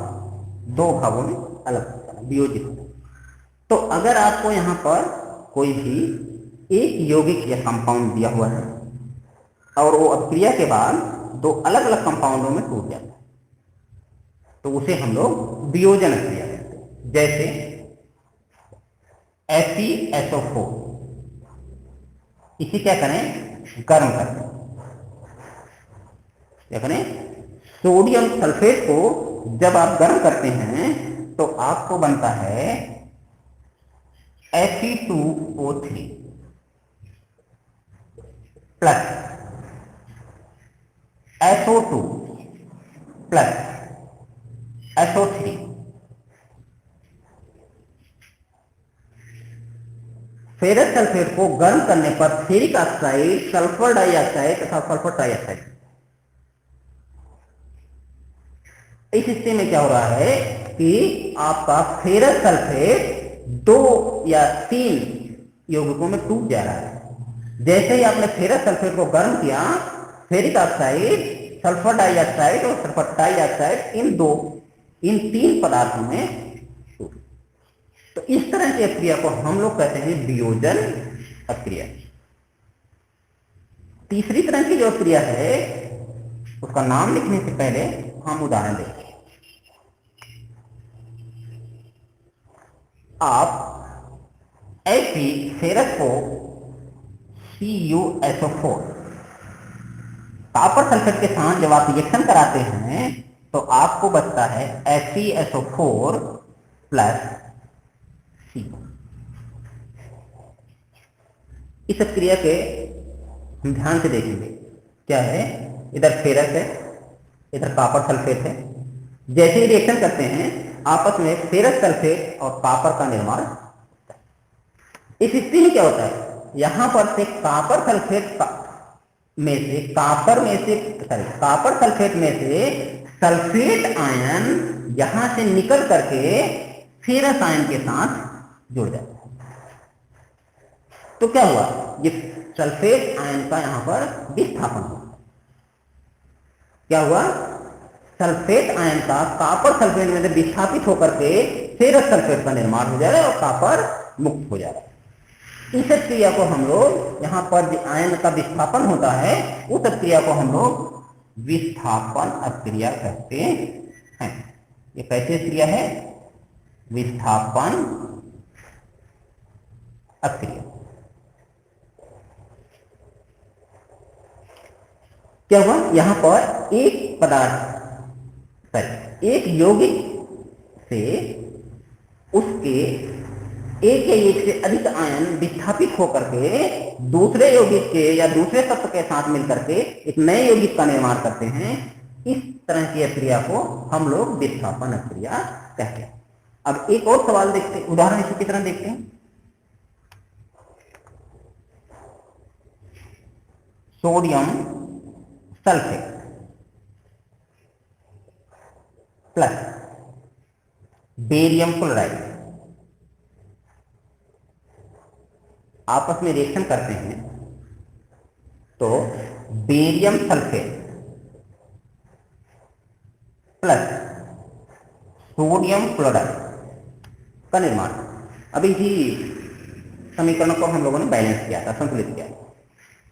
दो भागों में अलग होता है, वियोजित होता है। तो अगर आपको यहां पर कोई भी एक यौगिक या कंपाउंड दिया हुआ है और वो अभिक्रिया के बाद दो अलग अलग कंपाउंडों में टूट जाता है तो उसे हम लोग वियोजन क्रिया कहते हैं। जैसे FeSO4, इसे क्या करें? गर्म कर दें। क्या करें? सोडियम सल्फेट को जब आप गर्म करते हैं तो आपको बनता है Fe2O3 plus SO2 plus SO3। Ferrous sulphate को गर्म करने पर फेरिक ऑक्साइड, सल्फर डाइऑक्साइड तथा सल्फर ट्राइऑक्साइड। इस हिस्से में क्या हो रहा है कि आपका फेरस सल्फेट 2 या 3 यौगिकों में टूट जा रहा है। जैसे ही आपने फेरस सल्फेट को गर्म किया फेरिक ऑक्साइड, सल्फर डाइऑक्साइड और सल्फर डाइऑक्साइड, इन 3 पदार्थों में। तो इस तरह की अक्रिया को हम लोग कहते हैं वियोजन अक्रिया। तीसरी तरह की जो अक्रिया है उसका नाम लिखने से पहले हम उदाहरण देखें। आप ऐसी फेरस को CuSO4 कॉपर सल्फेट के साथ जब आप रिएक्शन कराते हैं तो आपको बचता है FeSO4 प्लस C। इस क्रिया के हम ध्यान से देखेंगे। क्या है, इधर फेरस है, इधर कॉपर सल्फेट है। जैसे ही रिएक्शन करते हैं आपस में फेरस सल्फेट और कॉपर का निर्माण होता है। इस स्थिति में क्या होता है, यहां पर से कॉपर सल्फेट कॉपर सल्फेट में से सल्फेट आयन यहां से निकल करके फेरस आयन के साथ जुड़ जाता है। तो क्या हुआ, ये सल्फेट आयन का यहां पर विस्थापन हुआ। क्या हुआ, सल्फेट आयन का कॉपर सल्फेट में से विस्थापित होकर के फेरस सल्फेट का निर्माण हो जाएगा और कॉपर मुक्त हो जाएगा। इस क्रिया को हम लोग, यहां पर जो आयन का विस्थापन होता है उस क्रिया को हम लोग विस्थापन अक्रिया कहते हैं। ये कैसे क्रिया है, विस्थापन अक्रिया। क्या हुआ, यहां पर एक पदार्थ एक यौगिक से उसके एक या एक से अधिक आयन विस्थापित होकर के दूसरे यौगिक के या दूसरे तत्व के साथ मिलकर के एक नए यौगिक का निर्माण करते हैं। इस तरह की अक्रिया को हम लोग विस्थापन अक्रिया कहते हैं। अब एक और सवाल देखते हैं, उदाहरण इसी की तरह देखते हैं। Sodium sulphate plus barium chloride आपस में रिएक्शन करते हैं तो barium sulphate plus sodium chloride का निर्माण। अभी इसी समीकरण को हम लोगों ने बैलेंस किया था, संतुलित किया।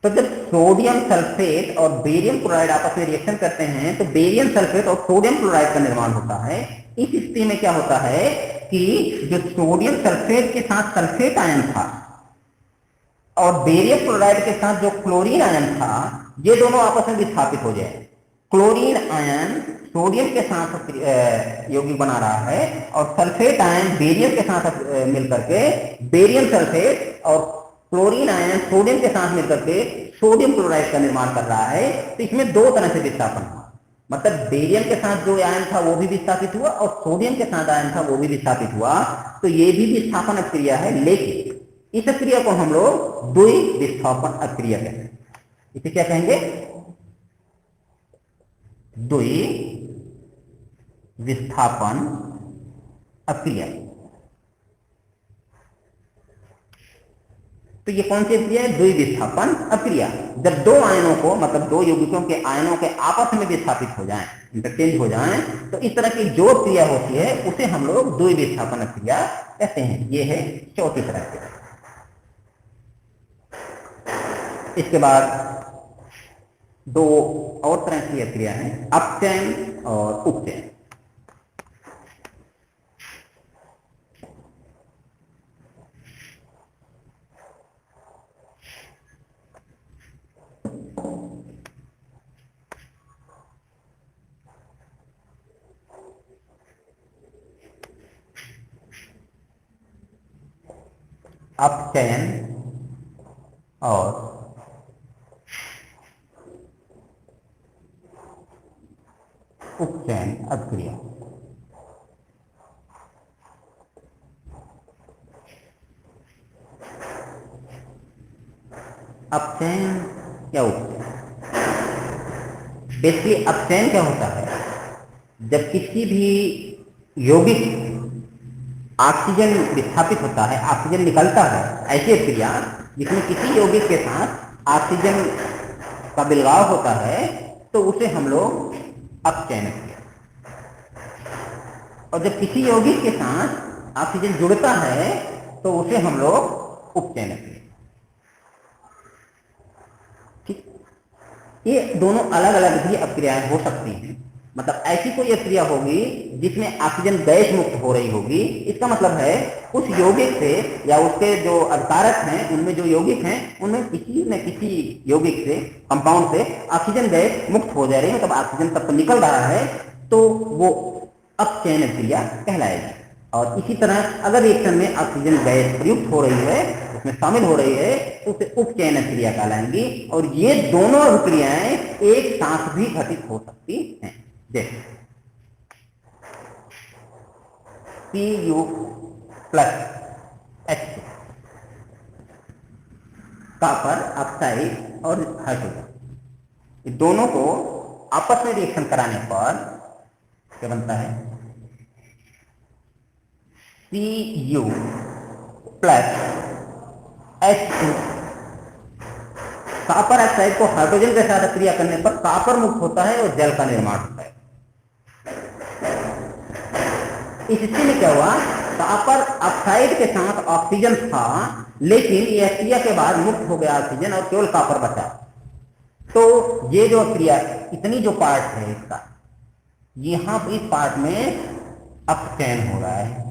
तो जब सोडियम सल्फेट और बेरियम क्लोराइड आपस में रिएक्शन करते हैं तो बेरियम सल्फेट और सोडियम क्लोराइड का निर्माण होता है। इस स्थिति में क्या होता है कि जो सोडियम सल्फेट के साथ सल्फेट आयन था और बेरियम क्लोराइड के साथ जो क्लोरीन आयन था, ये दोनों आपस में विस्थापित हो जाए। क्लोरीन आयन सोडियम के साथ यौगिक बना रहा है और सल्फेट आयन बेरियम के साथ मिलकर के बेरियम सल्फेट और क्लोरीन आयन सोडियम के साथ मिलकर के सोडियम क्लोराइड का निर्माण कर रहा है। तो इसमें दो तरह से विस्थापन हुआ, मतलब बेरियम के साथ जो आयन था वो भी विस्थापित हुआ और सोडियम के साथ आयन था वो भी विस्थापित हुआ। तो ये भी विस्थापन अक्रिया है, लेकिन इस अक्रिया को हम लोग द्वि विस्थापन अक्रिया कहते हैं। इसे क्या कहेंगे, द्वि विस्थापन अक्रिया। तो ये कौन सी अक्रिया है, द्वि विस्थापन अक्रिया। जब दो आयनों को, मतलब दो यौगिकों के आयनों के आपस में विस्थापित हो जाएं, इंटरचेंज हो जाएं, तो इस तरह की जो क्रिया होती है उसे हम लोग द्वि विस्थापन अक्रिया कहते हैं। ये है चौथी तरह की। इसके बाद दो और तरह की अक्रिया है, अपचयन और उपचयन। अपचयन और उपचयन अक्रिया। अपचयन या उपचयन, बेसिकली अपचयन क्या होता है, जब किसी भी यौगिक ऑक्सीजन विस्थापित होता है, ऑक्सीजन निकलता है, ऐसी क्रिया जिसमें किसी यौगिक के साथ ऑक्सीजन का बिलगाव होता है तो उसे हम लोग अपचयन क्रिया, और जब किसी यौगिक के साथ ऑक्सीजन जुड़ता है तो उसे हम लोग उपचयन क्रिया। ठीक, ये दोनों अलग अलग भी अपक्रियाएं हो सकती हैं। मतलब ऐसी कोई अपक्रिया होगी जिसमें ऑक्सीजन गैस मुक्त हो रही होगी, इसका मतलब है उस यौगिक से या उसके जो अभिकारक हैं उनमें जो यौगिक हैं उनमें किसी न किसी यौगिक से, कंपाउंड से ऑक्सीजन गैस मुक्त हो जा रही है, मतलब ऑक्सीजन तब निकल रहा है, तो वो अपचयन क्रिया कहलाएगी। और इसी तरह अगर रिएक्शन में ऑक्सीजन गैस प्रयुक्त हो रही है, उसमें शामिल हो रही है, तो उसे उपचयन क्रिया कहलाएंगी। और ये दोनों अभिक्रियाएं एक साथ भी घटित हो सकती हैं। जैसे Cu plus H2, copper oxide और हाइड्रोजन, ये दोनों को आपस में रिएक्शन कराने पर क्या बनता है? Cu plus H2। Copper oxide को हाइड्रोजन के साथ क्रिया करने पर कॉपर मुक्त होता है और जल का निर्माण होता है। इस स्थिति में क्या हुआ? कॉपर ऑक्साइड के साथ ऑक्सीजन था, लेकिन यह क्रिया के बाद मुक्त हो गया ऑक्सीजन और केवल कॉपर बचा। तो ये जो क्रिया, इतनी जो पार्ट है इसका, यहां पर इस पार्ट में अपचयन हो रहा है,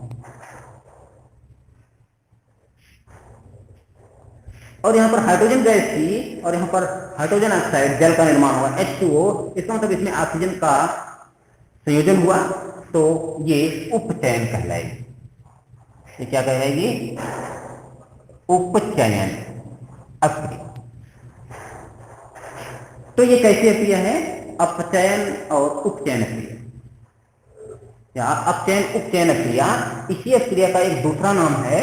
और यहाँ पर हाइड्रोजन गैस थी और यहाँ पर हाइड्रोजन ऑक्साइड जल का निर्माण हुआ H2O। इसका मतलब इसमें ऑक्सीजन का संयोजन हुआ, तो ये उपचयन कहलाएगी। ये क्या कहलाएगी? उपचयन अक्रिया। तो ये कैसी अक्रिया है? अपचयन और उपचयन क्रिया, या अपचयन उपचयन क्रिया। इसी क्रिया का एक दूसरा नाम है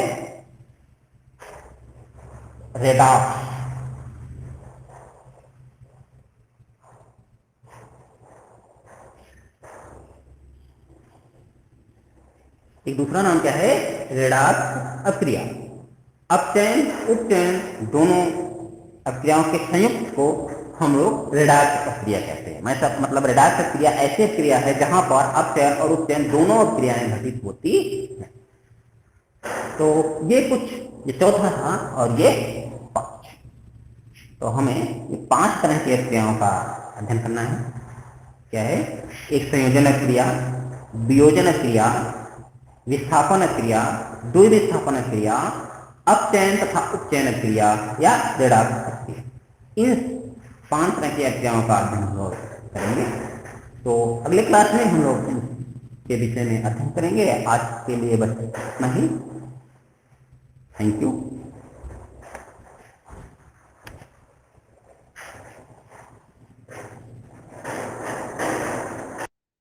रेडॉक्स। एक दूसरा नाम क्या है? रेडॉक्स अक्रिया। अपचयन उपचयन दोनों अक्रियाओं के संयुक्त को हम लोग रेडॉक्स अक्रिया कहते हैं। मतलब रेडॉक्स अक्रिया ऐसी क्रिया है जहां पर अपचयन और उपचयन दोनों क्रियाएं घटित होती हैं। तो ये कुछ, ये चौथा था और ये पांच। तो हमें ये 5 तरह की क्रियाओं का अध्ययन करना है। क्या है? एक संयोजन क्रिया, वियोजन क्रिया, विस्थापन क्रिया, द्विविस्थापन क्रिया, अपचयन तथा उपचयन क्रिया या रेडॉक्स क्रिया। इन 5 तरह की क्रियाओं का अध्ययन हम लोग करेंगे। तो अगले क्लास में हम लोग के विषय में अध्ययन करेंगे। आज के लिए बस इतना ही। Thank you.